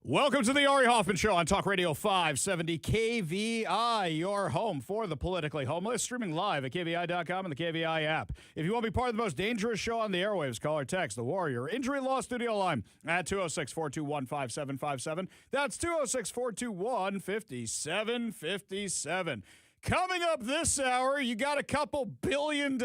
Welcome to the Ari Hoffman Show on Talk Radio 570 KVI, your home for the politically homeless, streaming live at KVI.com and the KVI app. If you want to be part of the most dangerous show on the airwaves, call or text the Warrior Injury Law Studio line at 206-421-5757. That's 206-421-5757. Coming up this hour, you got a couple $1 billion.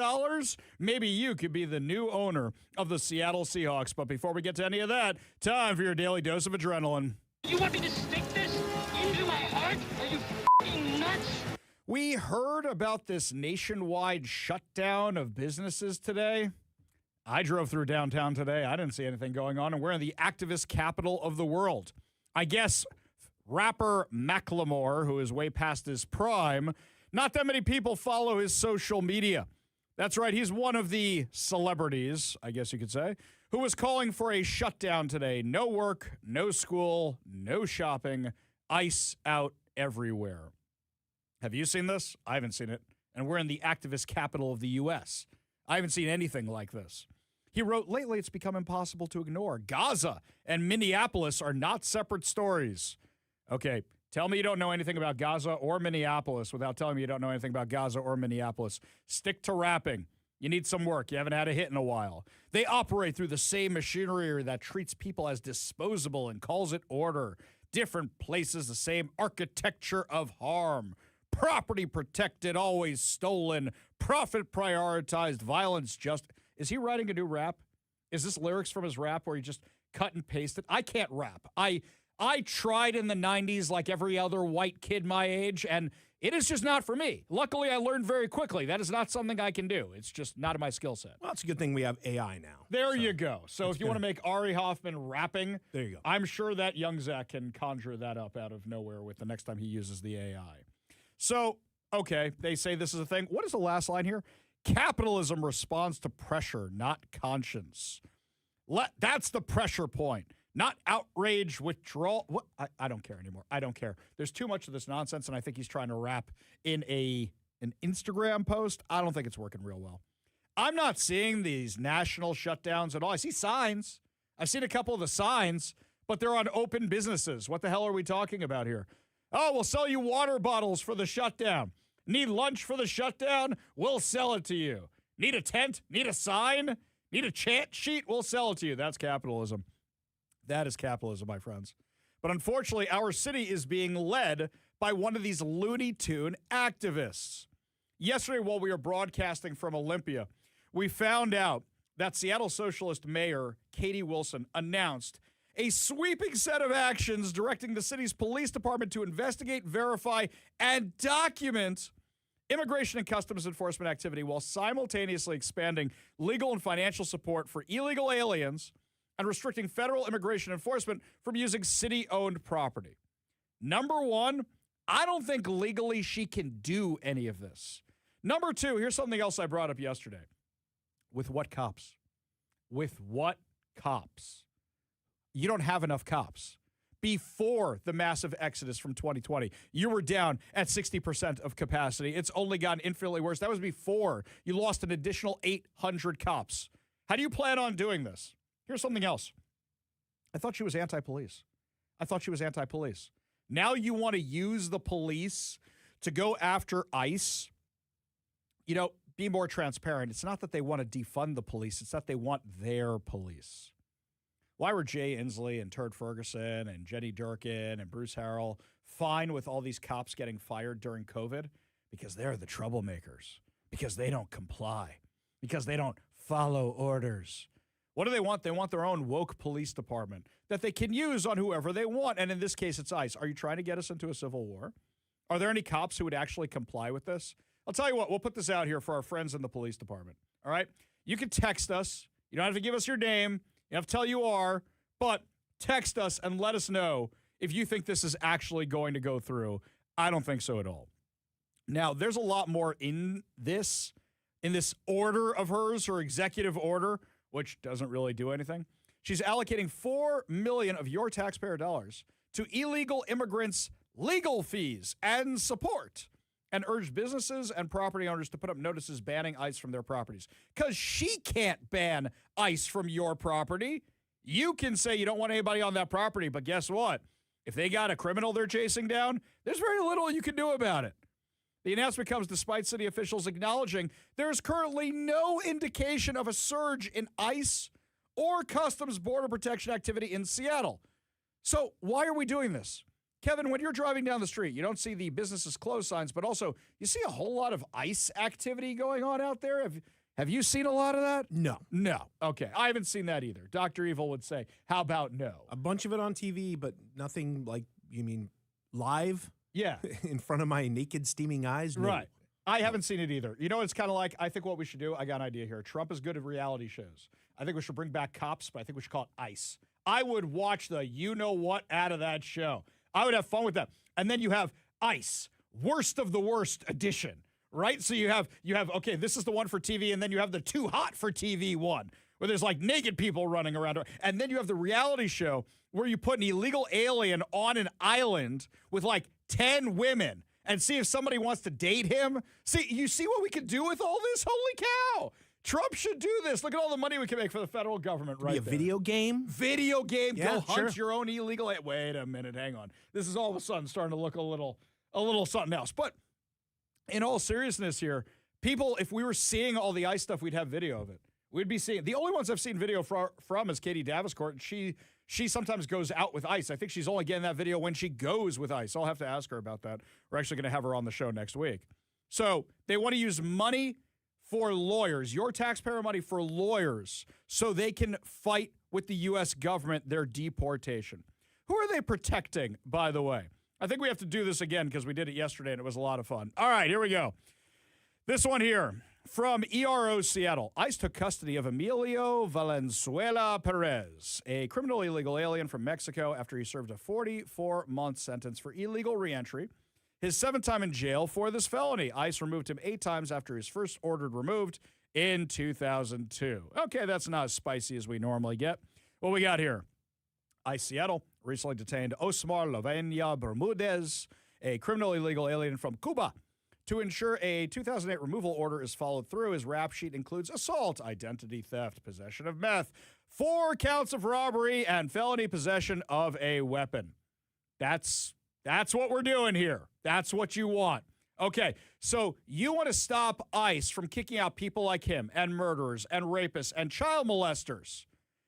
Maybe you could be the new owner of the Seattle Seahawks. But before we get to any of that, time for your daily dose of adrenaline. You want me to stick this into my heart? Are you f***ing nuts? We heard about this nationwide shutdown of businesses today. I drove through downtown today. I didn't see anything going on, and we're in the activist capital of the world. I guess rapper Macklemore, who is way past his prime, not that many people follow his social media. That's right, he's one of the celebrities, I guess you could say, who was calling for a shutdown today. No work, no school, no shopping, ice out everywhere. Have you seen this? I haven't seen it. And we're in the activist capital of the U.S. I haven't seen anything like this. He wrote, lately it's become impossible to ignore. Gaza and Minneapolis are not separate stories. Okay, tell me you don't know anything about Gaza or Minneapolis without telling me you don't know anything about Gaza or Minneapolis. Stick to rapping. You need some work. You haven't had a hit in a while. They operate through the same machinery that treats people as disposable and calls it order. Different places, the same architecture of harm. Property protected, always stolen. Profit prioritized, violence just. Is he writing a new rap? Is this lyrics from his rap where he just cut and pasted? I can't rap. I tried in the 90s like every other white kid my age, and it is just not for me. Luckily, I learned very quickly. That is not something I can do. It's just not in my skill set. Well, it's a good thing we have AI now. There you go. So if you want to make Ari Hoffman rapping, there you go. I'm sure that young Zach can conjure that up out of nowhere with the next time he uses the AI. So, okay, they say this is a thing. What is the last line here? Capitalism responds to pressure, not conscience. That's the pressure point. Not outrage, withdrawal. What? I don't care anymore. I don't care. There's too much of this nonsense, and I think he's trying to rap in an Instagram post. I don't think it's working real well. I'm not seeing these national shutdowns at all. I see signs. I've seen a couple of the signs, but they're on open businesses. What the hell are we talking about here? Oh, we'll sell you water bottles for the shutdown. Need lunch for the shutdown? We'll sell it to you. Need a tent? Need a sign? Need a chant sheet? We'll sell it to you. That's capitalism. That is capitalism, my friends. But unfortunately, our city is being led by one of these Looney Tune activists. Yesterday, while we were broadcasting from Olympia, we found out that Seattle Socialist Mayor Katie Wilson announced a sweeping set of actions directing the city's police department to investigate, verify, and document immigration and customs enforcement activity while simultaneously expanding legal and financial support for illegal aliens and restricting federal immigration enforcement from using city-owned property. Number one, I don't think legally she can do any of this. Number two, here's something else I brought up yesterday. With what cops? With what cops? You don't have enough cops. Before the massive exodus from 2020, you were down at 60% of capacity. It's only gotten infinitely worse. That was before you lost an additional 800 cops. How do you plan on doing this? Here's something else. I thought she was anti-police. Now you want to use the police to go after ICE? You know, be more transparent. It's not that they want to defund the police. It's that they want their police. Why were Jay Inslee and Turd Ferguson and Jenny Durkin and Bruce Harrell fine with all these cops getting fired during COVID? Because they're the troublemakers. Because they don't comply. Because they don't follow orders. What do they want? They want their own woke police department that they can use on whoever they want. And in this case, it's ICE. Are you trying to get us into a civil war? Are there any cops who would actually comply with this? I'll tell you what, we'll put this out here for our friends in the police department. All right? You can text us. You don't have to give us your name. You have to tell you are. But text us and let us know if you think this is actually going to go through. I don't think so at all. Now, there's a lot more in this order of hers, her executive order, which doesn't really do anything. She's allocating $4 million of your taxpayer dollars to illegal immigrants' legal fees and support, and urged businesses and property owners to put up notices banning ICE from their properties. Because she can't ban ICE from your property. You can say you don't want anybody on that property, but guess what? If they got a criminal they're chasing down, there's very little you can do about it. The announcement comes despite city officials acknowledging there is currently no indication of a surge in ICE or Customs Border Protection activity in Seattle. So why are we doing this? Kevin, when you're driving down the street, you don't see the businesses closed signs, but also you see a whole lot of ICE activity going on out there. Have you seen a lot of that? No. No. Okay. I haven't seen that either. Dr. Evil would say, how about no? A bunch of it on TV, but nothing like, you mean live? Yeah. In front of my naked, steaming eyes? No. Right. I haven't seen it either. You know, it's kind of like, I think what we should do, I got an idea here. Trump is good at reality shows. I think we should bring back Cops, but I think we should call it ICE. I would watch the you-know-what out of that show. I would have fun with that. And then you have ICE, Worst of the Worst edition, right? So you have, okay, this is the one for TV, and then you have the Too Hot for TV one, where there's like naked people running around. And then you have the reality show where you put an illegal alien on an island with like 10 women and see if somebody wants to date him. You see what we could do with all this? Holy cow. Trump should do this. Look at all the money we can make for the federal government right there. Video game? Video game. Yeah, Go hunt sure. your own illegal... Wait a minute. Hang on. This is all of a sudden starting to look a little something else. But in all seriousness here, people, if we were seeing all the ICE stuff, we'd have video of it. We'd be seeing... The only ones I've seen video from is Katie Davenport. And she sometimes goes out with ICE. I think she's only getting that video when she goes with ICE. I'll have to ask her about that. We're actually going to have her on the show next week. So they want to use money for lawyers, your taxpayer money for lawyers, so they can fight with the U.S. government their deportation. Who are they protecting, by the way? I think we have to do this again because we did it yesterday and it was a lot of fun. All right, here we go. This one here from ERO Seattle. ICE took custody of Emilio Valenzuela Perez, a criminal illegal alien from Mexico after he served a 44-month sentence for illegal reentry. His 7th time in jail for this felony. ICE removed him 8 times after his first ordered removed in 2002. Okay, that's not as spicy as we normally get. What we got here? ICE Seattle recently detained Osmar Lavenia Bermudez, a criminal illegal alien from Cuba. To ensure a 2008 removal order is followed through, his rap sheet includes assault, identity theft, possession of meth, 4 counts of robbery, and felony possession of a weapon. That's what we're doing here. That's what you want. Okay, so you want to stop ICE from kicking out people like him and murderers and rapists and child molesters.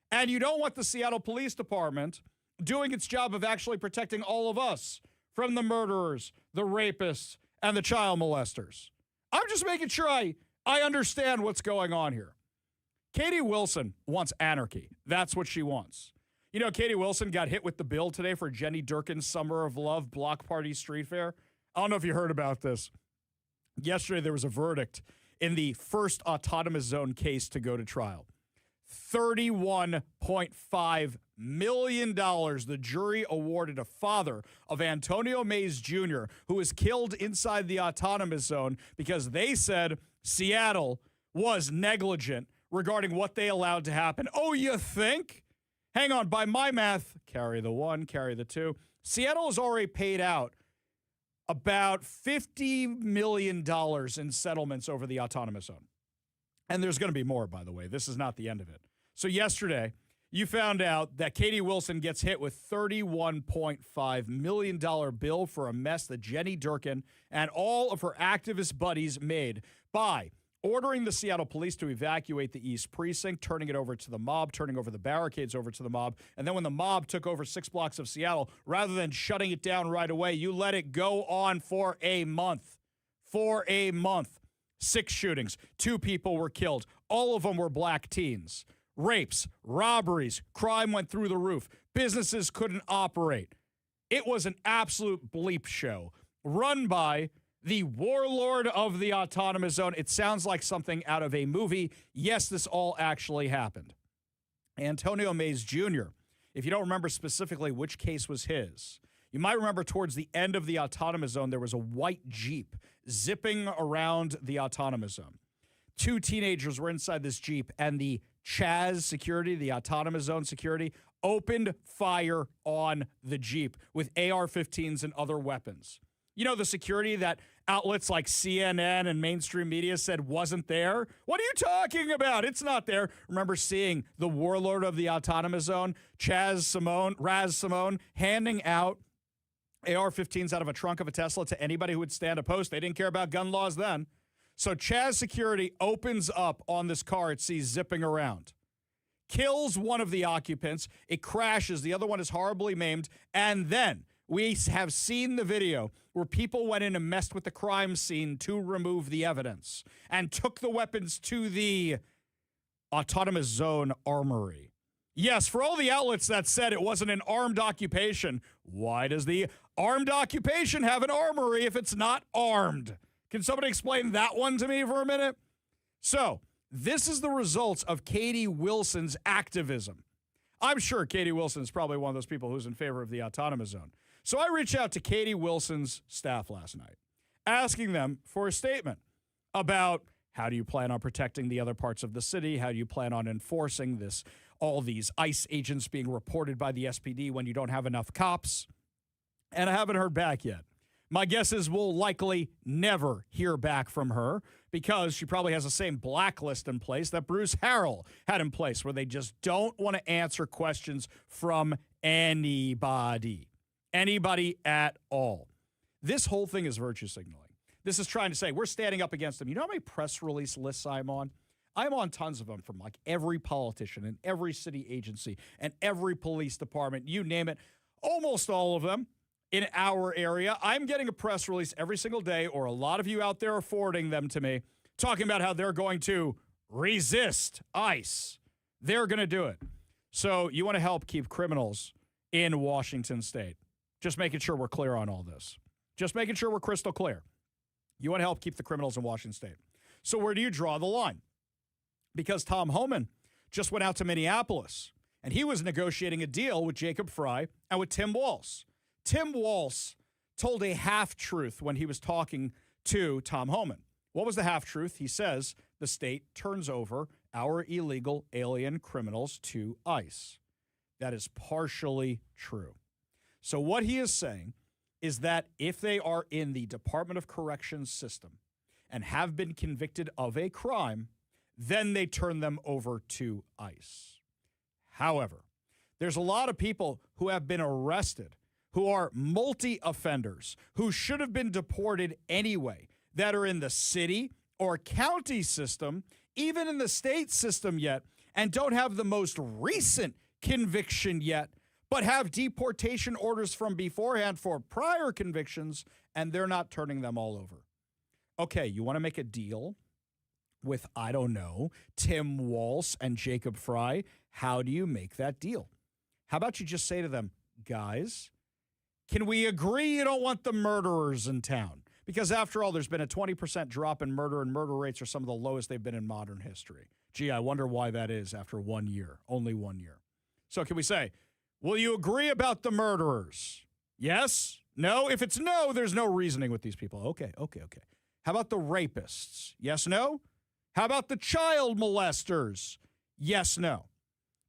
And you don't want the Seattle Police Department doing its job of actually protecting all of us from the murderers, the rapists, and the child molesters. I'm just making sure I understand what's going on here. Katie Wilson wants anarchy. That's what she wants. You know, Katie Wilson got hit with the bill today for Jenny Durkin's Summer of Love Block Party Street Fair. I don't know if you heard about this. Yesterday, there was a verdict in the first autonomous zone case to go to trial. $31.5 million the jury awarded a father of Antonio Mays Jr., who was killed inside the autonomous zone because they said Seattle was negligent regarding what they allowed to happen. Oh, you think? Hang on, by my math, carry the 1, carry the 2. Seattle has already paid out about $50 million in settlements over the autonomous zone. And there's going to be more, by the way. This is not the end of it. So yesterday, you found out that Katie Wilson gets hit with $31.5 million bill for a mess that Jenny Durkin and all of her activist buddies made by ordering the Seattle police to evacuate the East Precinct, turning it over to the mob, turning over the barricades over to the mob. And then when the mob took over 6 blocks of Seattle, rather than shutting it down right away, you let it go on for a month. For a month. 6 shootings. 2 people were killed. All of them were black teens. Rapes, robberies, crime went through the roof. Businesses couldn't operate. It was an absolute bleep show run by the warlord of the autonomous zone. It sounds like something out of a movie. Yes, this all actually happened. Antonio Mays Jr., if you don't remember specifically which case was his, you might remember towards the end of the autonomous zone, there was a white Jeep zipping around the autonomous zone. 2 teenagers were inside this Jeep, and the CHAZ security, the autonomous zone security, opened fire on the Jeep with AR-15s and other weapons. You know, the security that outlets like CNN and mainstream media said wasn't there? What are you talking about? It's not there. Remember seeing the warlord of the autonomous zone, Raz Simone, handing out AR-15s out of a trunk of a Tesla to anybody who would stand a post. They didn't care about gun laws then. So CHAZ security opens up on this car it sees zipping around, kills one of the occupants. It crashes. The other one is horribly maimed. And then we have seen the video where people went in and messed with the crime scene to remove the evidence and took the weapons to the autonomous zone armory. Yes, for all the outlets that said it wasn't an armed occupation, why does the armed occupation have an armory if it's not armed? Can somebody explain that one to me for a minute? So, this is the results of Katie Wilson's activism. I'm sure Katie Wilson is probably one of those people who's in favor of the autonomous zone. So I reached out to Katie Wilson's staff last night, asking them for a statement about how do you plan on protecting the other parts of the city? How do you plan on enforcing this? All these ICE agents being reported by the SPD when you don't have enough cops. And I haven't heard back yet. My guess is we'll likely never hear back from her because she probably has the same blacklist in place that Bruce Harrell had in place, where they just don't want to answer questions from anybody at all. This whole thing is virtue signaling. This is trying to say we're standing up against them. You know how many press release lists I'm on? I'm on tons of them from like every politician and every city agency and every police department, you name it, almost all of them. In our area, I'm getting a press release every single day, or a lot of you out there are forwarding them to me, talking about how they're going to resist ICE. They're going to do it. So you want to help keep criminals in Washington state. Just making sure we're clear on all this. Just making sure we're crystal clear. You want to help keep the criminals in Washington state. So where do you draw the line? Because Tom Homan just went out to Minneapolis, and he was negotiating a deal with Jacob Frey and with Tim Walz. Tim Walz told a half-truth when he was talking to Tom Homan. What was the half-truth? He says the state turns over our illegal alien criminals to ICE. That is partially true. So what he is saying is that if they are in the Department of Corrections system and have been convicted of a crime, then they turn them over to ICE. However, there's a lot of people who have been arrested who are multi-offenders, who should have been deported anyway, that are in the city or county system, even in the state system yet, and don't have the most recent conviction yet, but have deportation orders from beforehand for prior convictions, and they're not turning them all over. Okay, you want to make a deal with, I don't know, Tim Walz and Jacob Frey? How do you make that deal? How about you just say to them, guys, can we agree you don't want the murderers in town? Because after all, there's been a 20% drop in murder, and murder rates are some of the lowest they've been in modern history. Gee, I wonder why that is after 1 year, only 1 year. So can we say, will you agree about the murderers? Yes? No? If it's no, there's no reasoning with these people. Okay. How about the rapists? Yes, no? How about the child molesters? Yes, no.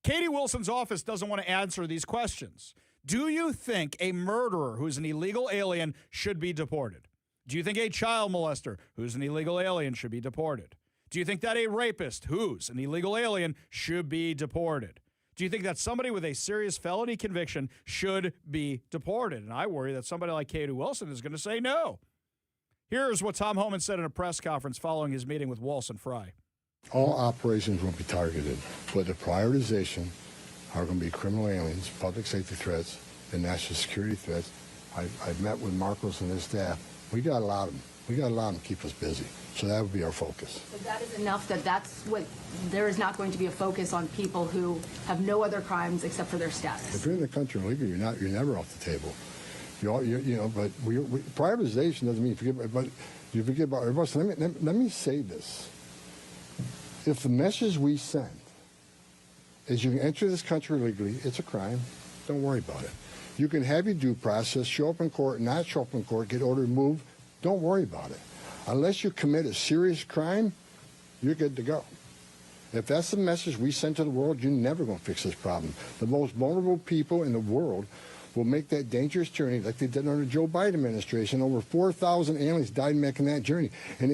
Katie Wilson's office doesn't want to answer these questions. Do you think a murderer who's an illegal alien should be deported? Do you think a child molester who's an illegal alien should be deported? Do you think that a rapist who's an illegal alien should be deported? Do you think that somebody with a serious felony conviction should be deported? And I worry that somebody like Katie Wilson is going to say no. Here's what Tom Homan said in a press conference following his meeting with Walz and Frey. All operations will be targeted, but the prioritization are going to be criminal aliens, public safety threats, and national security threats. I've met with Marcos and his staff. We got to allow them. We got to allow them to keep us busy. So that would be our focus. But that is enough that's what, there is not going to be a focus on people who have no other crimes except for their status. If you're in the country illegally, you're never off the table. But prioritization doesn't mean you forget about everybody. So let me say this. If the message we send is you can enter this country illegally, it's a crime, don't worry about it. You can have your due process, show up in court, not show up in court, get ordered removed, don't worry about it. Unless you commit a serious crime, you're good to go. If that's the message we send to the world, you're never going to fix this problem. The most vulnerable people in the world will make that dangerous journey like they did under Joe Biden administration. Over 4,000 aliens died making that journey. And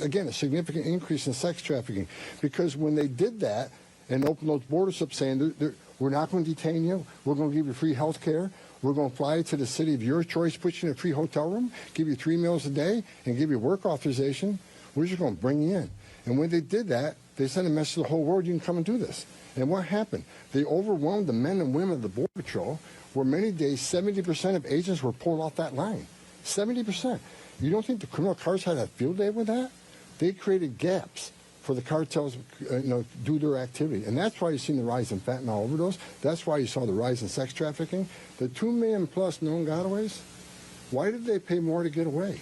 again, a significant increase in sex trafficking. Because when they did that and opened those borders up saying, we're not going to detain you, we're going to give you free health care, we're going to fly you to the city of your choice, put you in a free hotel room, give you 3 meals a day, and give you work authorization, we're just going to bring you in. And when they did that, they sent a message to the whole world, you can come and do this. And what happened? They overwhelmed the men and women of the Border Patrol, where many days 70% of agents were pulled off that line. 70%. You don't think the criminal cars had a field day with that? They created gaps for the cartels, do their activity. And that's why you've seen the rise in fentanyl overdose. That's why you saw the rise in sex trafficking. The 2 million plus known gotaways, why did they pay more to get away?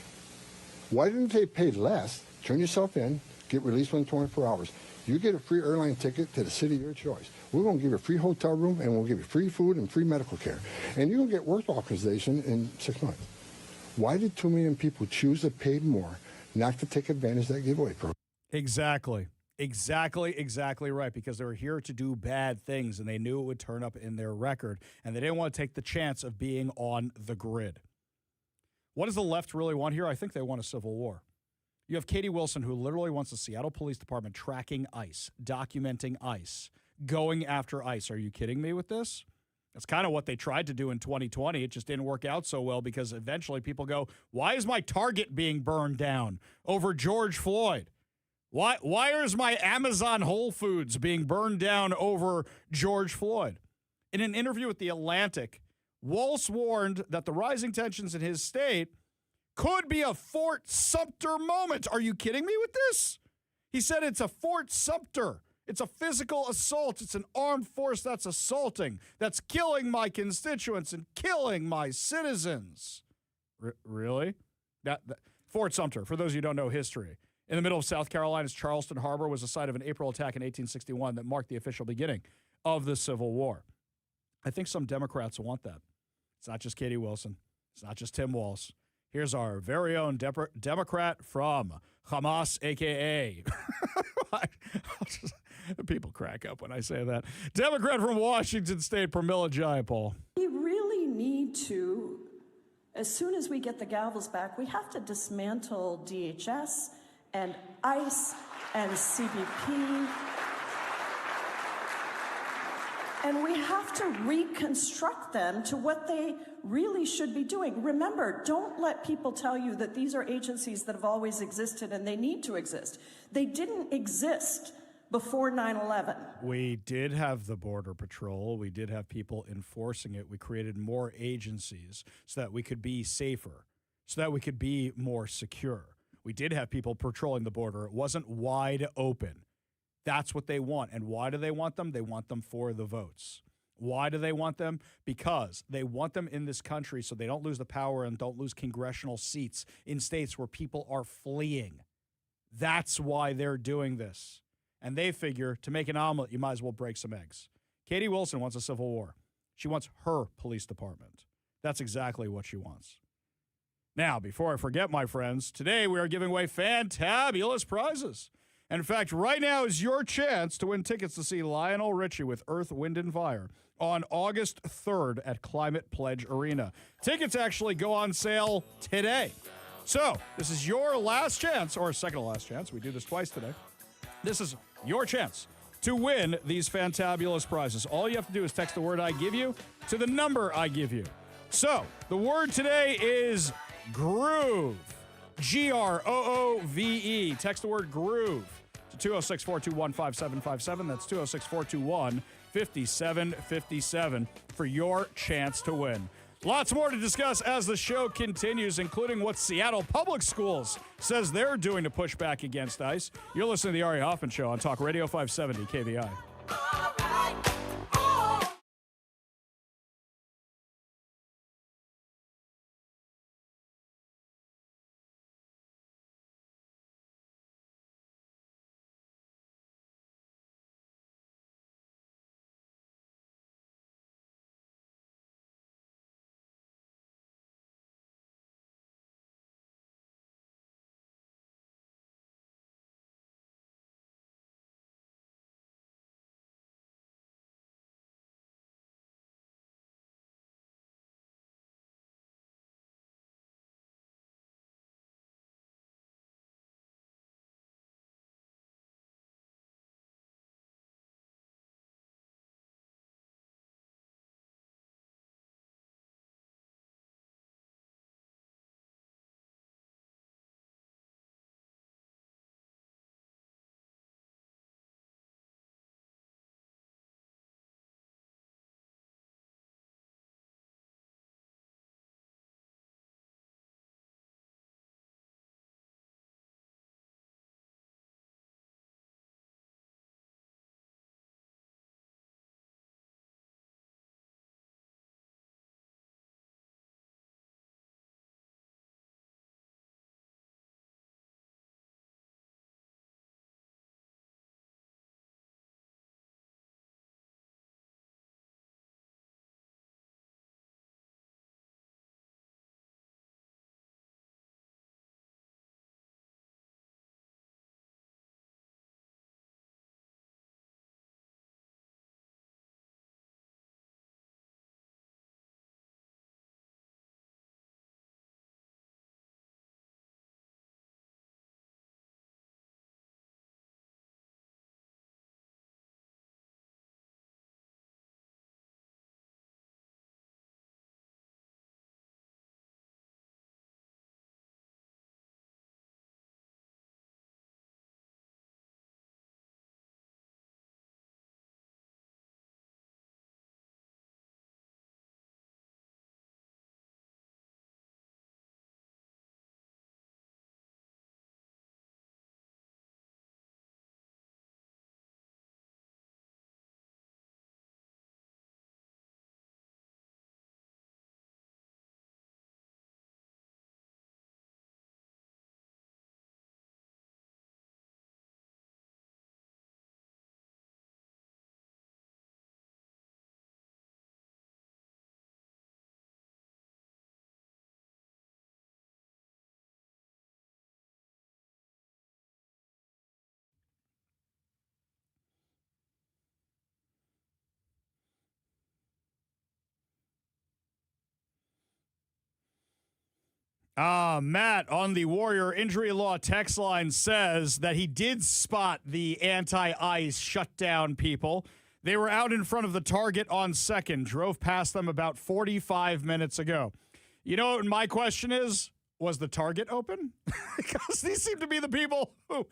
Why didn't they pay less, turn yourself in, get released within 24 hours? You get a free airline ticket to the city of your choice. We're going to give you a free hotel room, and we'll give you free food and free medical care. And you're going to get work authorization in 6 months. Why did 2 million people choose to pay more not to take advantage of that giveaway program? Exactly right, because they were here to do bad things, and they knew it would turn up in their record, and they didn't want to take the chance of being on the grid. What does the left really want here? I think they want a civil war. You have Katie Wilson, who literally wants the Seattle Police Department tracking ICE, documenting ICE, going after ICE. Are you kidding me with this? That's kind of what they tried to do in 2020. It just didn't work out so well because eventually people go, why is my Target being burned down over George Floyd? Why is my Amazon Whole Foods being burned down over George Floyd? In an interview with The Atlantic, Walsh warned that the rising tensions in his state could be a Fort Sumter moment. Are you kidding me with this? He said it's a Fort Sumter. It's a physical assault. It's an armed force that's assaulting, that's killing my constituents and killing my citizens. Really? Fort Sumter, for those of you who don't know history, in the middle of South Carolina's Charleston Harbor, was the site of an April attack in 1861 that marked the official beginning of the Civil War. I think some Democrats want that. It's not just Katie Wilson. It's not just Tim Walsh. Here's our very own Democrat from Hamas, a.k.a. People crack up when I say that. Democrat from Washington State, Pramila Jayapal. We really need to, as soon as we get the gavels back, we have to dismantle DHS and ICE and CBP. And we have to reconstruct them to what they really should be doing. Remember, don't let people tell you that these are agencies that have always existed and they need to exist. They didn't exist before 9/11. We did have the Border Patrol. We did have people enforcing it. We created more agencies so that we could be safer, so that we could be more secure. We did have people patrolling the border. It wasn't wide open. That's what they want. And why do they want them? They want them for the votes. Why do they want them? Because they want them in this country so they don't lose the power and don't lose congressional seats in states where people are fleeing. That's why they're doing this. And they figure to make an omelet, you might as well break some eggs. Katie Wilson wants a civil war. She wants her police department. That's exactly what she wants. Now, before I forget, my friends, today we are giving away fantabulous prizes. And in fact, right now is your chance to win tickets to see Lionel Richie with Earth, Wind, and Fire on August 3rd at Climate Pledge Arena. Tickets actually go on sale today. So this is your last chance, or second to last chance. We do this twice today. This is your chance to win these fantabulous prizes. All you have to do is text the word I give you to the number I give you. So the word today is groove. Groove. Text the word groove to 206-421-5757. That's 206-421-5757 for your chance to win. Lots more to discuss as the show continues, including what Seattle Public Schools says they're doing to push back against ICE. You're listening to The Ari Hoffman Show on Talk Radio 570 KVI. Matt on the Warrior Injury Law text line says that he did spot the anti-ICE shutdown people. They were out in front of the Target on 2nd, drove past them about 45 minutes ago. You know what my question is? Was the Target open? Because these seem to be the people who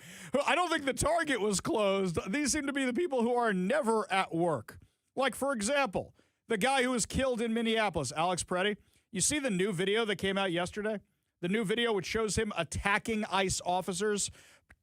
I don't think the Target was closed. These seem to be the people who are never at work. Like, for example, the guy who was killed in Minneapolis, Alex Preddy. You see the new video that came out yesterday? The new video which shows him attacking ICE officers,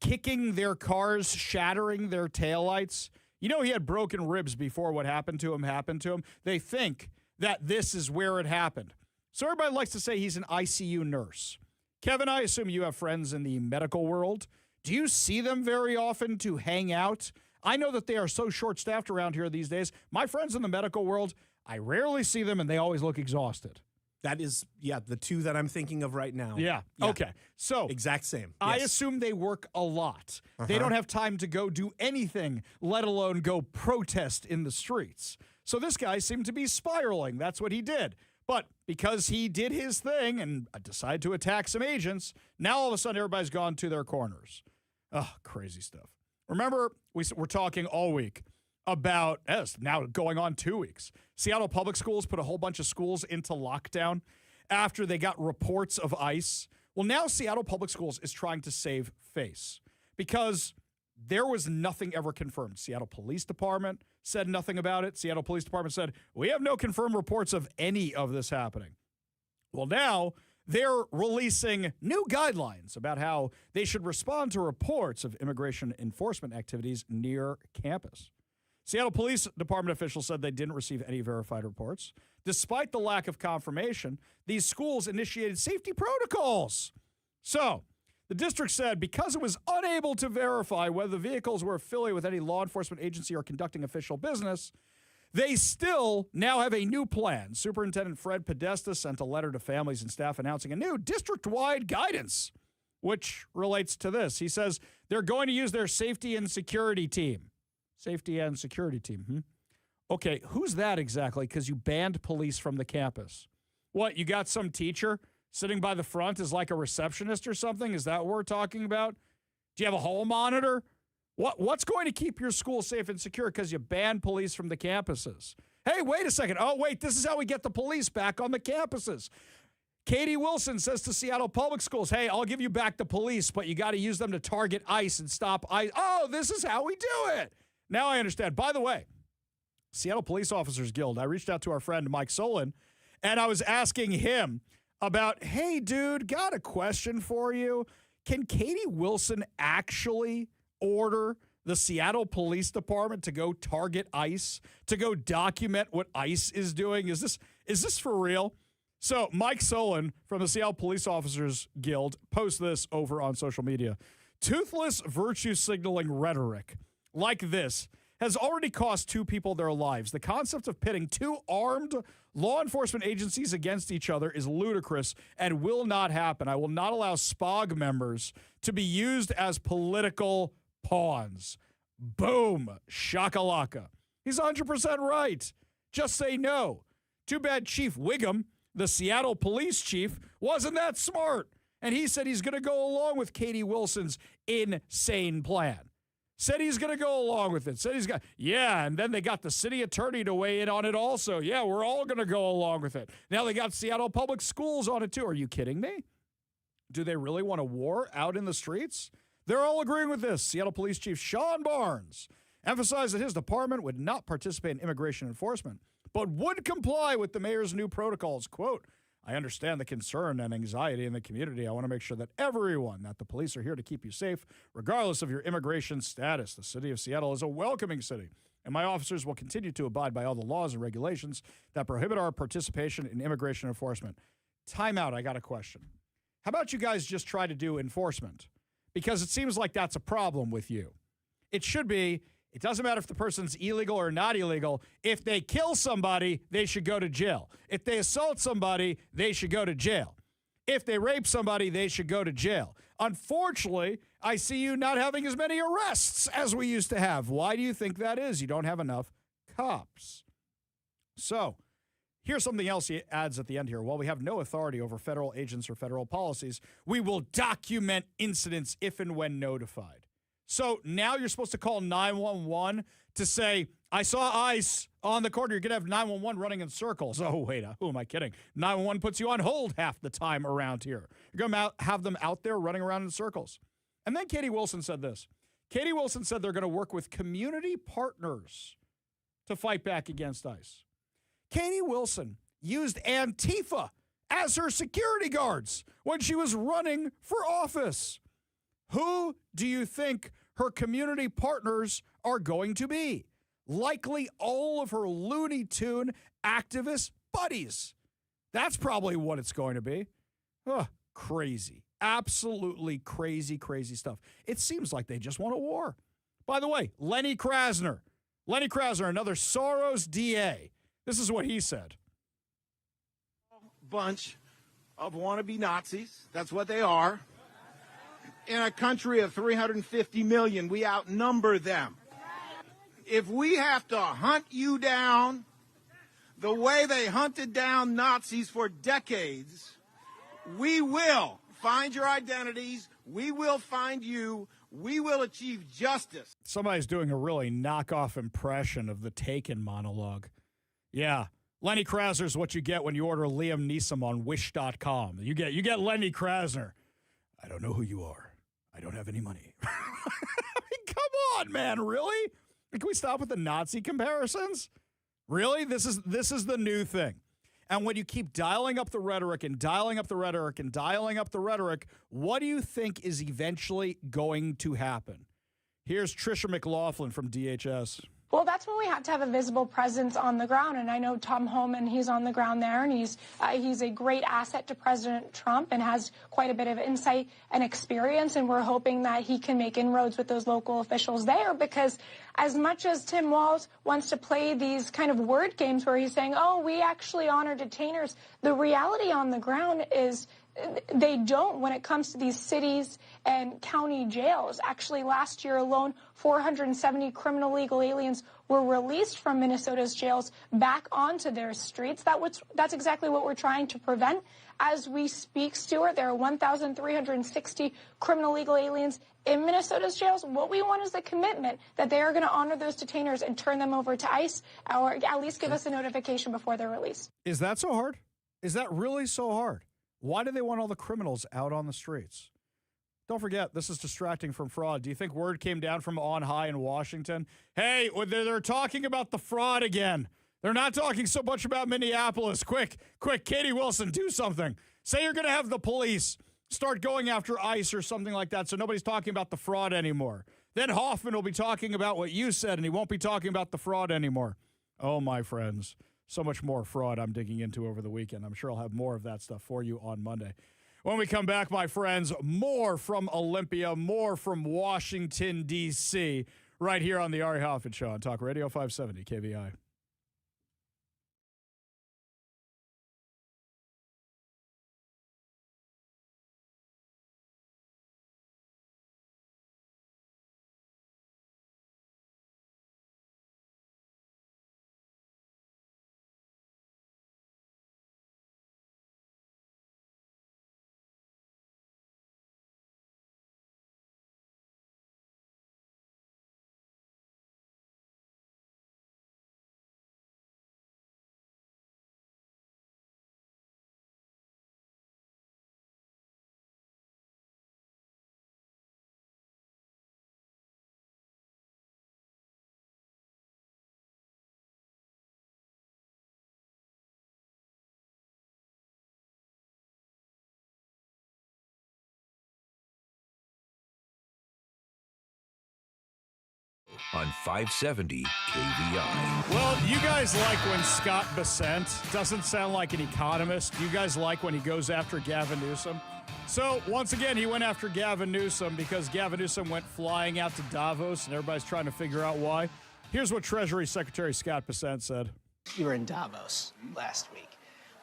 kicking their cars, shattering their taillights. You know he had broken ribs before what happened to him. They think that this is where it happened. So everybody likes to say he's an ICU nurse. Kevin, I assume you have friends in the medical world. Do you see them very often to hang out? I know that they are so short-staffed around here these days. My friends in the medical world, I rarely see them, and they always look exhausted. That is, the two that I'm thinking of right now. Yeah. Okay. So exact same. I Yes. assume they work a lot. They don't have time to go do anything, let alone go protest in the streets. So this guy seemed to be spiraling. That's what he did. But because he did his thing and decided to attack some agents, now all of a sudden everybody's gone to their corners. Oh, crazy stuff. Remember, we're talking all week about, now going on 2 weeks. Seattle Public Schools put a whole bunch of schools into lockdown after they got reports of ICE. Well, now Seattle Public Schools is trying to save face because there was nothing ever confirmed. Seattle Police Department said nothing about it. Seattle Police Department said, we have no confirmed reports of any of this happening. Well, now they're releasing new guidelines about how they should respond to reports of immigration enforcement activities near campus. Seattle Police Department officials said they didn't receive any verified reports. Despite the lack of confirmation, these schools initiated safety protocols. So, the district said because it was unable to verify whether the vehicles were affiliated with any law enforcement agency or conducting official business, they still now have a new plan. Superintendent Fred Podesta sent a letter to families and staff announcing a new district-wide guidance, which relates to this. He says they're going to use their safety and security team. Safety and security team, Okay, who's that exactly? Because you banned police from the campus. What, you got some teacher sitting by the front as like a receptionist or something? Is that what we're talking about? Do you have a hall monitor? What's going to keep your school safe and secure because you banned police from the campuses? Hey, wait a second. Oh, wait, this is how we get the police back on the campuses. Katie Wilson says to Seattle Public Schools, hey, I'll give you back the police, but you got to use them to target ICE and stop ICE. Oh, this is how we do it. Now I understand. By the way, Seattle Police Officers Guild, I reached out to our friend Mike Solon, and I was asking him about, hey, dude, got a question for you. Can Katie Wilson actually order the Seattle Police Department to go target ICE, to go document what ICE is doing? Is this for real? So Mike Solon from the Seattle Police Officers Guild posts this over on social media. Toothless virtue signaling rhetoric like this has already cost 2 people their lives. The concept of pitting 2 armed law enforcement agencies against each other is ludicrous and will not happen. I will not allow SPOG members to be used as political pawns. Boom. Shakalaka. He's 100% right. Just say no. Too bad Chief Wiggum, the Seattle police chief, wasn't that smart. And he said he's going to go along with Katie Wilson's insane plan. Said he's going to go along with it. Said he's got, and then they got the city attorney to weigh in on it also. Yeah, we're all going to go along with it. Now they got Seattle Public Schools on it too. Are you kidding me? Do they really want a war out in the streets? They're all agreeing with this. Seattle Police Chief Sean Barnes emphasized that his department would not participate in immigration enforcement, but would comply with the mayor's new protocols. Quote, I understand the concern and anxiety in the community. I want to make sure that the police are here to keep you safe, regardless of your immigration status. The city of Seattle is a welcoming city, and my officers will continue to abide by all the laws and regulations that prohibit our participation in immigration enforcement. Time out, I got a question. How about you guys just try to do enforcement? Because it seems like that's a problem with you. It should be, it doesn't matter if the person's illegal or not illegal. If they kill somebody, they should go to jail. If they assault somebody, they should go to jail. If they rape somebody, they should go to jail. Unfortunately, I see you not having as many arrests as we used to have. Why do you think that is? You don't have enough cops. So, Here's something else he adds at the end here. While we have no authority over federal agents or federal policies, we will document incidents if and when notified. So now you're supposed to call 911 to say, I saw ICE on the corner. You're going to have 911 running in circles. Oh, wait, who am I kidding? 911 puts you on hold half the time around here. You're going to have them out there running around in circles. And then Katie Wilson said this. Katie Wilson said they're going to work with community partners to fight back against ICE. Katie Wilson used Antifa as her security guards when she was running for office. Who do you think her community partners are going to be? Likely all of her Looney Tune activist buddies. That's probably what it's going to be. Crazy. Absolutely crazy, crazy stuff. It seems like they just want a war. By the way, Lenny Krasner, another Soros DA. This is what he said. Bunch of wannabe Nazis. That's what they are. In a country of 350 million, we outnumber them. If we have to hunt you down the way they hunted down Nazis for decades, we will find your identities. We will find you. We will achieve justice. Somebody's doing a really knockoff impression of the Taken monologue. Yeah, Lenny Krasner's what you get when you order Liam Neeson on Wish.com. You get Lenny Krasner. I don't know who you are. I don't have any money. I mean, come on, man, really? Can we stop with the Nazi comparisons? Really? This is the new thing. And when you keep dialing up the rhetoric and dialing up the rhetoric and dialing up the rhetoric, what do you think is eventually going to happen? Here's Tricia McLaughlin from DHS. Well, that's when we have to have a visible presence on the ground. And I know Tom Hoffman, he's on the ground there, and he's a great asset to President Trump and has quite a bit of insight and experience. And we're hoping that he can make inroads with those local officials there, because as much as Tim Walz wants to play these kind of word games where he's saying, oh, we actually honor detainers, the reality on the ground is they don't when it comes to these cities and county jails. Actually, last year alone, 470 criminal legal aliens were released from Minnesota's jails back onto their streets. That's exactly what we're trying to prevent. As we speak, Stuart, there are 1,360 criminal legal aliens in Minnesota's jails. What we want is the commitment that they are going to honor those detainers and turn them over to ICE, or at least give us a notification before they're released. Is that so hard? Is that really so hard? Why do they want all the criminals out on the streets? Don't forget, this is distracting from fraud. Do you think word came down from on high in Washington? Hey, they're talking about the fraud again. They're not talking so much about Minneapolis. Quick, Katie Wilson, do something. Say you're going to have the police start going after ICE or something like that, so nobody's talking about the fraud anymore. Then Hoffman will be talking about what you said, and he won't be talking about the fraud anymore. Oh, my friends. So much more fraud I'm digging into over the weekend. I'm sure I'll have more of that stuff for you on Monday. When we come back, my friends, more from Olympia, more from Washington, D.C., right here on the Ari Hoffman Show on Talk Radio 570 KVI. On 570 KVI. Well, you guys like when Scott Bessent doesn't sound like an economist. You guys like when he goes after Gavin Newsom. So, once again, he went after Gavin Newsom because Gavin Newsom went flying out to Davos, and everybody's trying to figure out why. Here's what Treasury Secretary Scott Bessent said. You were in Davos last week.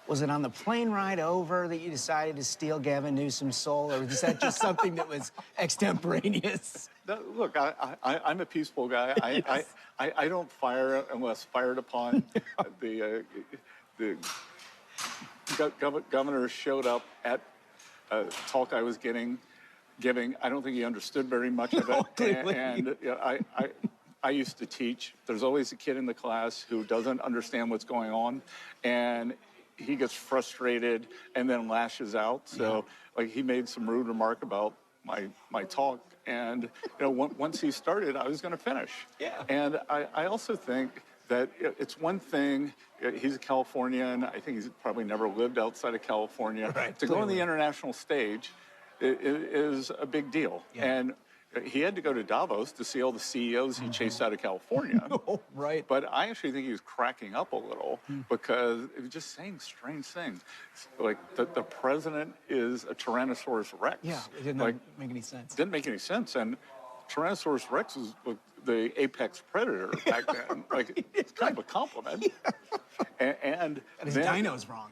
Was it on the plane ride over that you decided to steal Gavin Newsom's soul, or was that just something that was extemporaneous? No, look, I'm a peaceful guy. Yes. I don't fire unless fired upon. the governor showed up at a talk I was giving. I don't think he understood very much of it. And I used to teach. There's always a kid in the class who doesn't understand what's going on, and he gets frustrated and then lashes out. So, like, he made some rude remark about my talk, and once he started, I was going to finish. Yeah. And I also think that it's one thing. He's a Californian. I think he's probably never lived outside of California. Right, to go on the international stage is a big deal. Yeah. And he had to go to Davos to see all the CEOs he chased out of California. Right. But I actually think he was cracking up a little because it was just saying strange things. Like the president is a Tyrannosaurus Rex. Yeah, it didn't make any sense. Didn't make any sense. And Tyrannosaurus Rex was the apex predator back then. Like, it's kind of a compliment. And his then, dino's wrong.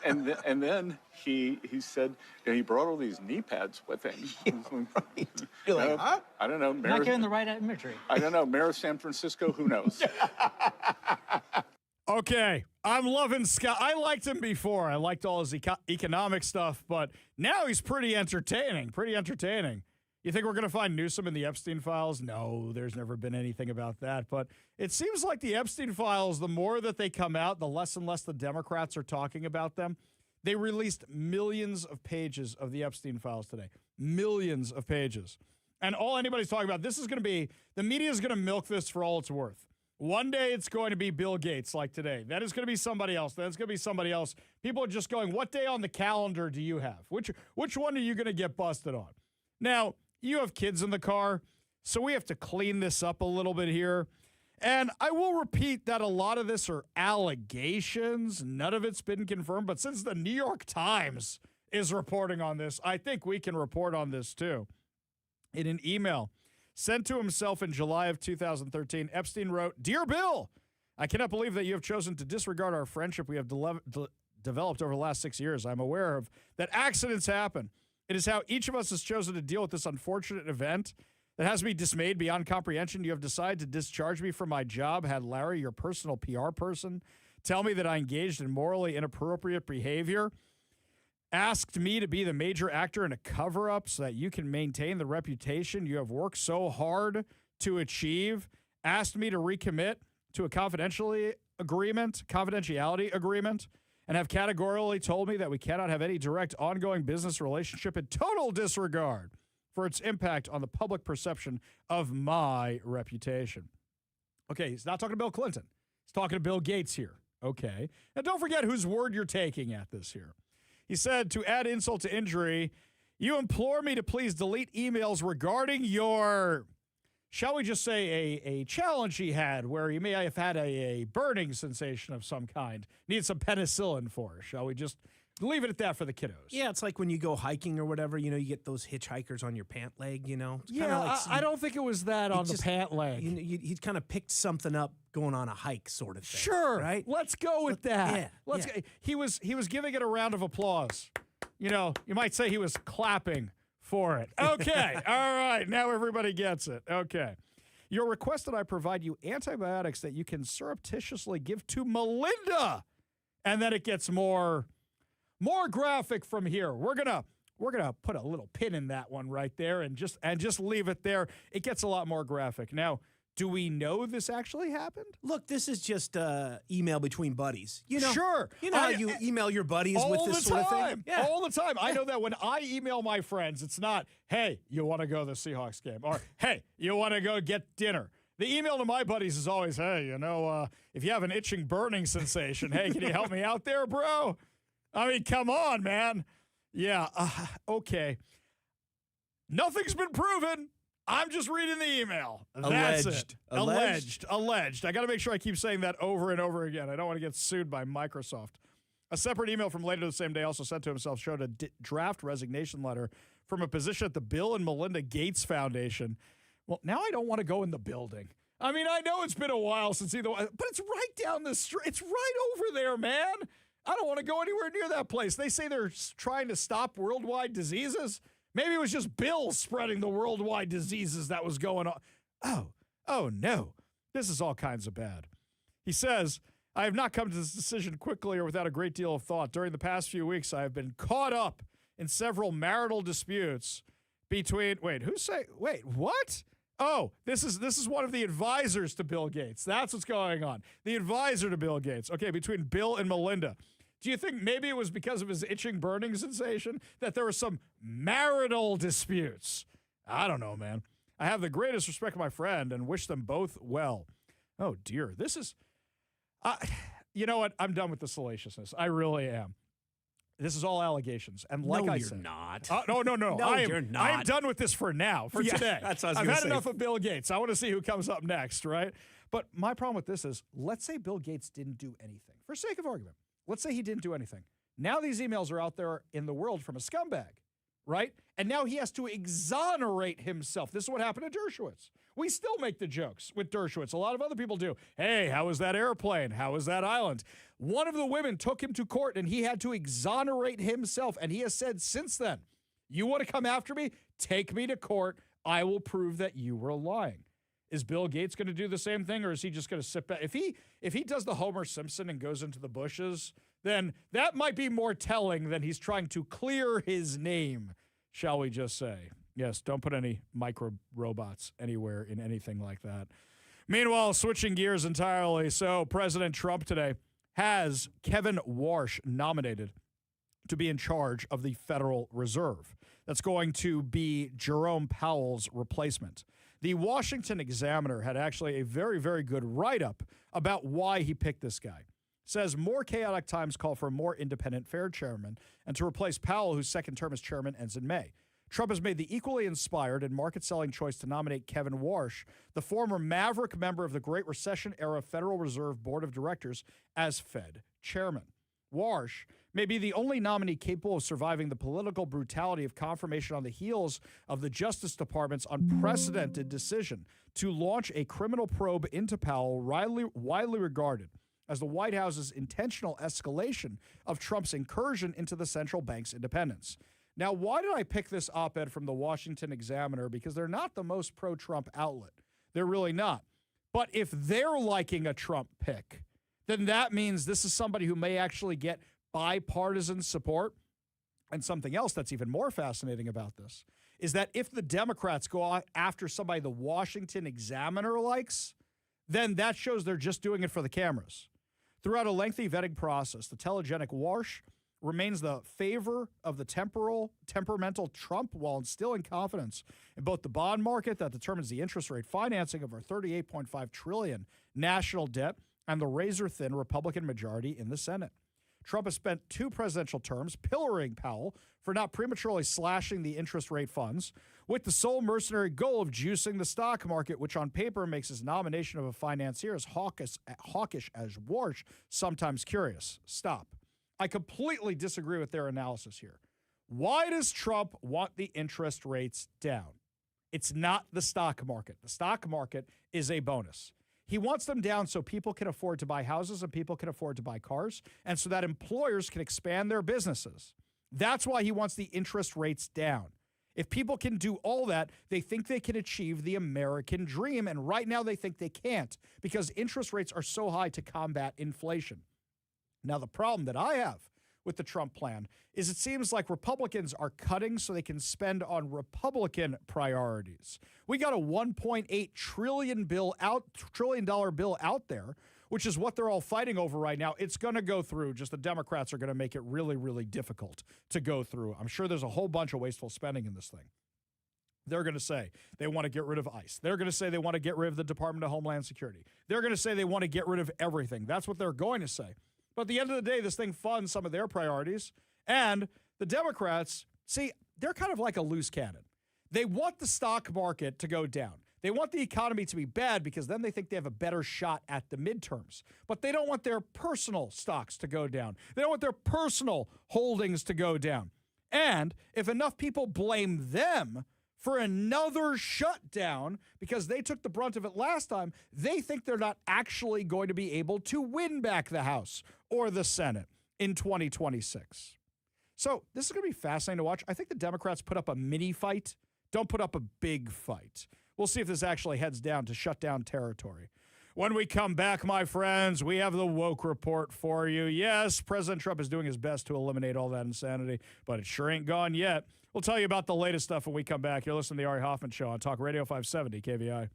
And then he said, he brought all these knee pads with him. You're like, huh? I don't know. Not getting the right imagery. I don't know. Mayor of San Francisco, who knows? Okay, I'm loving Scott. I liked him before. I liked all his economic stuff, but now he's pretty entertaining. You think we're going to find Newsom in the Epstein files? No, there's never been anything about that. But it seems like the Epstein files, the more that they come out, the less and less the Democrats are talking about them. They released millions of pages of the Epstein files today. Millions of pages. And all anybody's talking about, this is going to be, the media is going to milk this for all it's worth. One day it's going to be Bill Gates like today. Then it's going to be somebody else. Then it's going to be somebody else. People are just going, what day on the calendar do you have? Which one are you going to get busted on? Now, you have kids in the car, so we have to clean this up a little bit here. And I will repeat that a lot of this are allegations. None of it's been confirmed. But since the New York Times is reporting on this, I think we can report on this too. In an email sent to himself in July of 2013, Epstein wrote, "Dear Bill, I cannot believe that you have chosen to disregard our friendship we have developed over the last 6 years. I'm aware of that accidents happen. It is how each of us has chosen to deal with this unfortunate event that has me dismayed beyond comprehension. You have decided to discharge me from my job, had Larry, your personal PR person, tell me that I engaged in morally inappropriate behavior, asked me to be the major actor in a cover-up so that you can maintain the reputation you have worked so hard to achieve, asked me to recommit to a confidentiality agreement, and have categorically told me that we cannot have any direct ongoing business relationship in total disregard for its impact on the public perception of my reputation." Okay, he's not talking to Bill Clinton. He's talking to Bill Gates here. Okay. And don't forget whose word you're taking at this here. He said, to add insult to injury, you implore me to please delete emails regarding your, shall we just say, a challenge he had where he may have had a burning sensation of some kind. Need some penicillin for. Shall we just leave it at that for the kiddos? Yeah, it's like when you go hiking or whatever, you get those hitchhikers on your pant leg, It's yeah, like, I don't think it was that on the pant leg. He kind of picked something up going on a hike sort of thing. Sure. Right? Let's go with that. Yeah. He was giving it a round of applause. You might say he was clapping for it. Okay. All right. Now everybody gets it. Okay. Your request that I provide you antibiotics that you can surreptitiously give to Melinda. And then it gets more graphic from here. We're gonna put a little pin in that one right there and just leave it there. It gets a lot more graphic. Now, do we know this actually happened? Look, this is just email between buddies. Sure. You know how you email your buddies with this sort of thing? Yeah. All the time. I know that when I email my friends, it's not, hey, you want to go to the Seahawks game? Or, hey, you want to go get dinner? The email to my buddies is always, hey, if you have an itching, burning sensation, hey, can you help me out there, bro? I mean, come on, man. Yeah, okay. Nothing's been proven. I'm just reading the email. That's it. Alleged. I got to make sure I keep saying that over and over again. I don't want to get sued by Microsoft. A separate email from later the same day also sent to himself showed a draft resignation letter from a position at the Bill and Melinda Gates Foundation. Well, now I don't want to go in the building. I mean, I know it's been a while since either one, but it's right down the street. It's right over there, man. I don't want to go anywhere near that place. They say they're trying to stop worldwide diseases. Maybe it was just Bill spreading the worldwide diseases that was going on. Oh no. This is all kinds of bad. He says, I have not come to this decision quickly or without a great deal of thought. During the past few weeks, I have been caught up in several marital disputes between, what? Oh, this is one of the advisors to Bill Gates. That's what's going on. The advisor to Bill Gates. Okay, between Bill and Melinda. Do you think maybe it was because of his itching burning sensation that there were some marital disputes? I don't know, man. I have the greatest respect for my friend and wish them both well. Oh, dear. This is... you know what? I'm done with the salaciousness. I really am. This is all allegations. And like I said... not. No, you're not. I am done with this for now, for today. That's what I was I've gonna had say. enough of Bill Gates. I want to see who comes up next, right? But my problem with this is, let's say Bill Gates didn't do anything. For sake of argument, let's say he didn't do anything. Now these emails are out there in the world from a scumbag, right? And now he has to exonerate himself. This is what happened to Dershowitz. We still make the jokes with Dershowitz. A lot of other people do. Hey, how was that airplane? How was that island? One of the women took him to court and he had to exonerate himself. And he has said since then, you want to come after me? Take me to court. I will prove that you were lying. Is Bill Gates going to do the same thing, or is he just going to sit back? If he does the Homer Simpson and goes into the bushes, then that might be more telling than he's trying to clear his name, shall we just say. Yes, don't put any micro robots anywhere in anything like that. Meanwhile, switching gears entirely, so President Trump today has Kevin Warsh nominated to be in charge of the Federal Reserve. That's going to be Jerome Powell's replacement. The Washington Examiner had actually a very, very good write-up about why he picked this guy. It says, more chaotic times call for a more independent, fair chairman, and to replace Powell, whose second term as chairman ends in May. Trump has made the equally inspired and market-selling choice to nominate Kevin Warsh, the former maverick member of the Great Recession-era Federal Reserve Board of Directors, as Fed chairman. Warsh may be the only nominee capable of surviving the political brutality of confirmation on the heels of the Justice Department's unprecedented decision to launch a criminal probe into Powell, widely regarded as the White House's intentional escalation of Trump's incursion into the central bank's independence. Now, why did I pick this op-ed from the Washington Examiner? Because they're not the most pro-Trump outlet. They're really not. But if they're liking a Trump pick, then that means this is somebody who may actually get bipartisan support. And something else that's even more fascinating about this is that if the Democrats go after somebody the Washington Examiner likes, then that shows they're just doing it for the cameras. Throughout a lengthy vetting process, the telegenic Warsh remains the favor of the temperamental Trump while instilling confidence in both the bond market that determines the interest rate financing of our $38.5 trillion national debt and the razor-thin Republican majority in the Senate. Trump has spent 2 presidential terms pillorying Powell for not prematurely slashing the interest rate funds with the sole mercenary goal of juicing the stock market, which on paper makes his nomination of a financier as hawkish as Warsh sometimes curious. Stop. I completely disagree with their analysis here. Why does Trump want the interest rates down? It's not the stock market. The stock market is a bonus. He wants them down so people can afford to buy houses and people can afford to buy cars, and so that employers can expand their businesses. That's why he wants the interest rates down. If people can do all that, they think they can achieve the American dream, and right now they think they can't because interest rates are so high to combat inflation. Now, the problem that I have with the Trump plan is it seems like Republicans are cutting so they can spend on Republican priorities. We got a $1.8 trillion bill out there, which is what they're all fighting over right now. It's going to go through. Just the Democrats are going to make it really, really difficult to go through. I'm sure there's a whole bunch of wasteful spending in this thing. They're going to say they want to get rid of ICE. They're going to say they want to get rid of the Department of Homeland Security. They're going to say they want to get rid of everything. That's what they're going to say. But at the end of the day, this thing funds some of their priorities. And the Democrats, see, they're kind of like a loose cannon. They want the stock market to go down. They want the economy to be bad because then they think they have a better shot at the midterms. But they don't want their personal stocks to go down. They don't want their personal holdings to go down. And if enough people blame them for another shutdown because they took the brunt of it last time, they think they're not actually going to be able to win back the House or the Senate in 2026. So this is going to be fascinating to watch. I think the Democrats put up a mini fight. Don't put up a big fight. We'll see if this actually heads down to shutdown territory. When we come back, my friends, we have the woke report for you. Yes, President Trump is doing his best to eliminate all that insanity, but it sure ain't gone yet. We'll tell you about the latest stuff when we come back. You're listening to the Ari Hoffman Show on Talk Radio 570 KVI.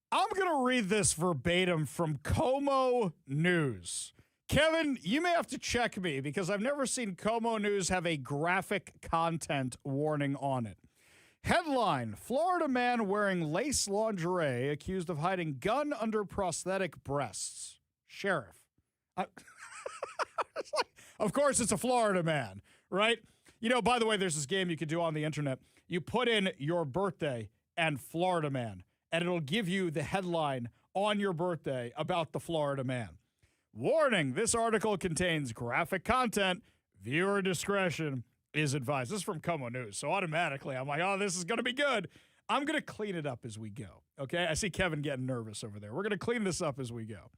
I'm going to read this verbatim from Como News. Kevin, you may have to check me because I've never seen Como News have a graphic content warning on it. Headline, Florida man wearing lace lingerie accused of hiding gun under prosthetic breasts. Sheriff. Of course, it's a Florida man, right? You know, by the way, there's this game you could do on the internet. You put in your birthday and Florida man, and it'll give you the headline on your birthday about the Florida man. Warning, this article contains graphic content. Viewer discretion is advised. This is from Como News, so automatically I'm like, oh, this is going to be good. I'm going to clean it up as we go, okay? I see Kevin getting nervous over there. We're going to clean this up as we go.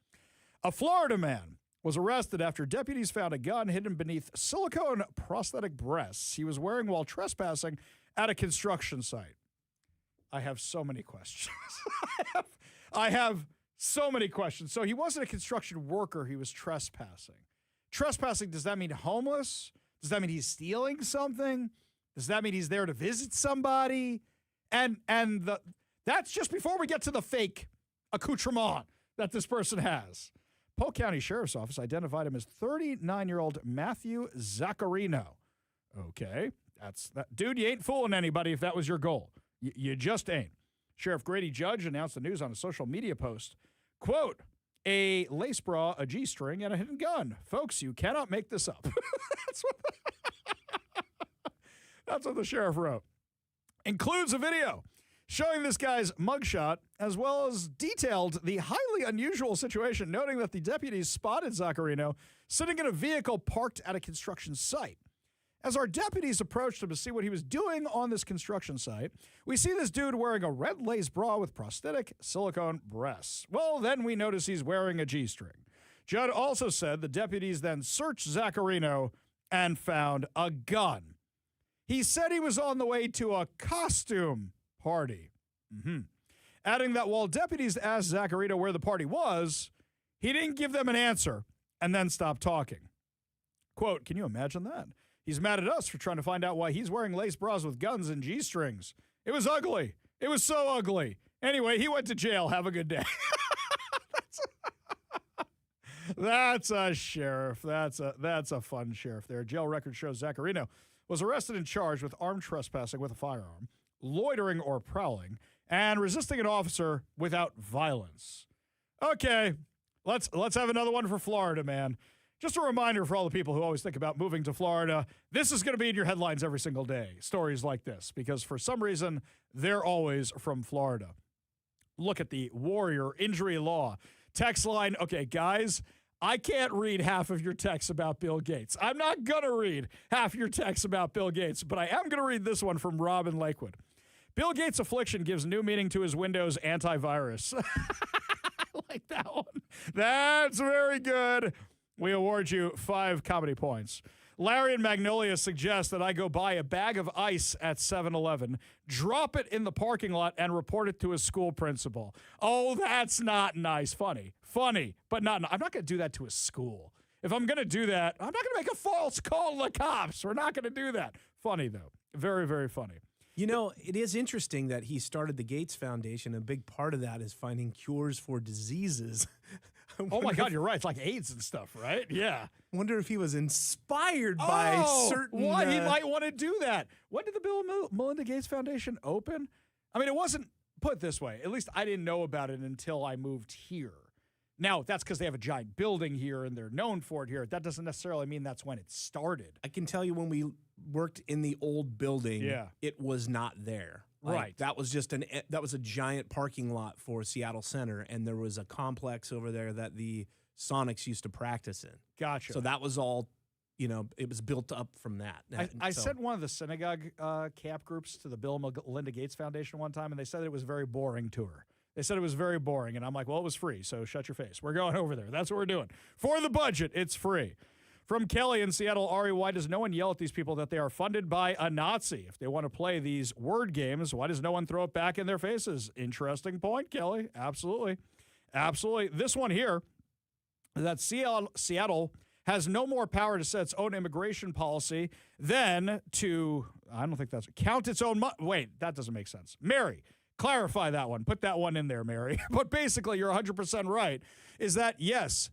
A Florida man was arrested after deputies found a gun hidden beneath silicone prosthetic breasts he was wearing while trespassing at a construction site. I have so many questions. I have so many questions. So he wasn't a construction worker. He was trespassing. Trespassing, does that mean homeless? Does that mean he's stealing something? Does that mean he's there to visit somebody? And that's just before we get to the fake accoutrement that this person has. Polk County Sheriff's Office identified him as 39-year-old Matthew Zaccarino. Okay, that's that. Dude, you ain't fooling anybody if that was your goal. You just ain't. Sheriff Grady Judge announced the news on a social media post. Quote, a lace bra, a G-string, and a hidden gun. Folks, you cannot make this up. That's what the sheriff wrote. Includes a video showing this guy's mugshot, as well as detailed the highly unusual situation, noting that the deputies spotted Zaccarino sitting in a vehicle parked at a construction site. As our deputies approached him to see what he was doing on this construction site, we see this dude wearing a red lace bra with prosthetic silicone breasts. Well, then we notice he's wearing a G-string. Judd also said the deputies then searched Zaccarino and found a gun. He said he was on the way to a costume party. Adding that while deputies asked Zaccarino where the party was, he didn't give them an answer and then stopped talking. Quote, can you imagine that? He's mad at us for trying to find out why he's wearing lace bras with guns and G-strings. It was ugly. It was so ugly. Anyway, he went to jail. Have a good day. That's a sheriff. That's a fun sheriff there. Jail record shows Zaccarino was arrested and charged with armed trespassing with a firearm, loitering or prowling, and resisting an officer without violence. Okay, let's have another one for Florida, man. Just a reminder for all the people who always think about moving to Florida, this is going to be in your headlines every single day, stories like this, because for some reason, they're always from Florida. Look at the Warrior Injury Law. Text line, okay, guys, I can't read half of your texts about Bill Gates. I'm not going to read half your texts about Bill Gates, but I am going to read this one from Rob in Lakewood. Bill Gates' affliction gives new meaning to his Windows antivirus. I like that one. That's very good. We award you 5 comedy points. Larry in Magnolia suggests that I go buy a bag of ice at 7-Eleven, drop it in the parking lot, and report it to his school principal. Oh, that's not nice. Funny, but not. I'm not going to do that to a school. If I'm going to do that, I'm not going to make a false call to the cops. We're not going to do that. Funny, though. Very, very funny. You know, it is interesting that he started the Gates Foundation. A big part of that is finding cures for diseases. Oh, my God, you're right. It's like AIDS and stuff, right? Yeah. Wonder if he was inspired by certain... Why he might want to do that. When did the Bill and Melinda Gates Foundation open? I mean, it wasn't, put it this way, at least I didn't know about it until I moved here. Now, that's because they have a giant building here and they're known for it here. That doesn't necessarily mean that's when it started. I can tell you when we worked in the old building, it was not there. Right. That was just that was a giant parking lot for Seattle Center, and there was a complex over there that the Sonics used to practice in. Gotcha. So that was all, it was built up from that. I sent one of the synagogue camp groups to the Bill and Melinda Gates Foundation one time, and they said it was a very boring tour. They said it was very boring, and I'm like, well, it was free, so shut your face. We're going over there. That's what we're doing. For the budget, it's free. From Kelly in Seattle, Ari, why does no one yell at these people that they are funded by a Nazi? If they want to play these word games, why does no one throw it back in their faces? Interesting point, Kelly. Absolutely. Absolutely. This one here, that Seattle has no more power to set its own immigration policy than to, I don't think that's, count its own money. Wait, that doesn't make sense. Mary, clarify that one. Put that one in there, Mary. But basically, you're 100% right, is that, yes,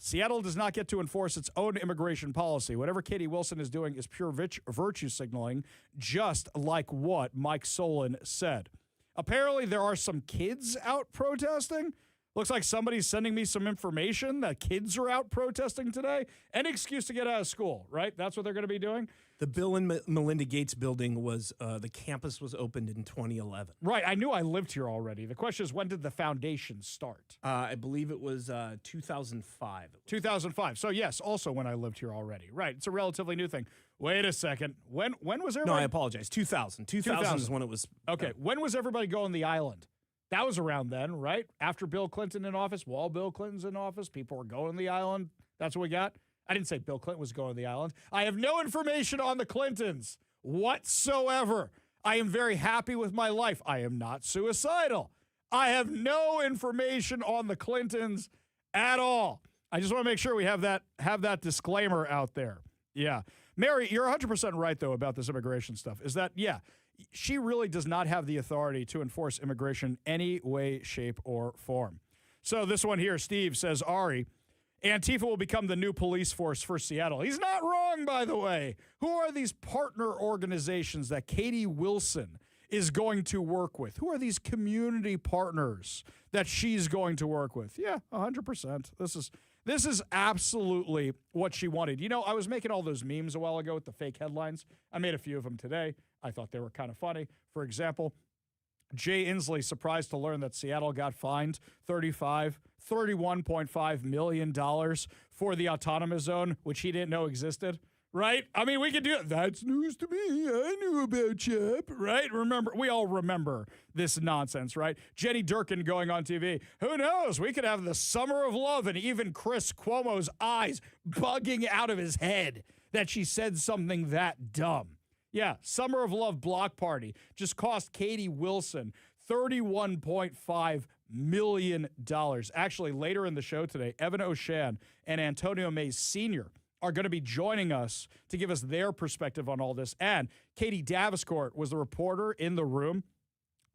Seattle does not get to enforce its own immigration policy. Whatever Katie Wilson is doing is pure virtue signaling, just like what Mike Solon said. Apparently, there are some kids out protesting. Looks like somebody's sending me some information that kids are out protesting today. Any excuse to get out of school, right? That's what they're going to be doing. The Bill and Melinda Gates building was, the campus was opened in 2011. Right. I knew I lived here already. The question is, when did the foundation start? I believe it was 2005. 2005. So, yes, also when I lived here already. Right. It's a relatively new thing. Wait a second. When was everybody? No, I apologize. 2000. 2000 is when it was. Okay. When was everybody going the island? That was around then, right? After Bill Clinton in office, while Bill Clinton's in office, people were going to the island. That's what we got. I didn't say Bill Clinton was going to the island. I have no information on the Clintons whatsoever. I am very happy with my life. I am not suicidal. I have no information on the Clintons at all. I just want to make sure we have that disclaimer out there. Yeah. Mary, you're 100% right, though, about this immigration stuff, is that, yeah, she really does not have the authority to enforce immigration any way, shape, or form. So this one here, Steve says, Ari, Antifa will become the new police force for Seattle. He's not wrong, by the way. Who are these partner organizations that Katie Wilson is going to work with? Who are these community partners that she's going to work with? Yeah, 100%. This is absolutely what she wanted. You know, I was making all those memes a while ago with the fake headlines. I made a few of them today. I thought they were kind of funny. For example, Jay Inslee surprised to learn that Seattle got fined $31.5 million for the autonomous zone, which he didn't know existed. Right? I mean, we could do it. That's news to me. I knew about CHAP. Right? We all remember this nonsense, right? Jenny Durkin going on TV. Who knows? We could have the summer of love, and even Chris Cuomo's eyes bugging out of his head that she said something that dumb. Yeah, Summer of Love block party just cost Katie Wilson $31.5 million. Actually, later in the show today, Evan O'Shan and Antonio Mays Sr. are going to be joining us to give us their perspective on all this. And Katie Daviscourt was the reporter in the room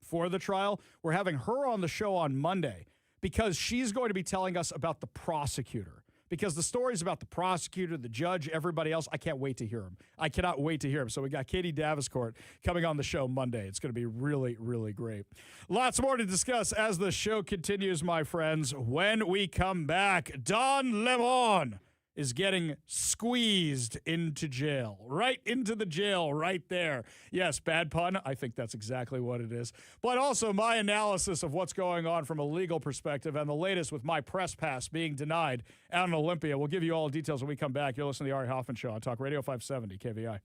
for the trial. We're having her on the show on Monday because she's going to be telling us about the prosecutor. Because the stories about the prosecutor, the judge, everybody else, I can't wait to hear them. I cannot wait to hear them. So we got Katie Daviscourt coming on the show Monday. It's going to be really, really great. Lots more to discuss as the show continues, my friends. When we come back, Don Lemon is getting squeezed into jail. Right into the jail right there. Yes, bad pun. I think that's exactly what it is. But also my analysis of what's going on from a legal perspective and the latest with my press pass being denied out in Olympia. We'll give you all the details when we come back. You're listening to the Ari Hoffman Show on Talk Radio 570 KVI.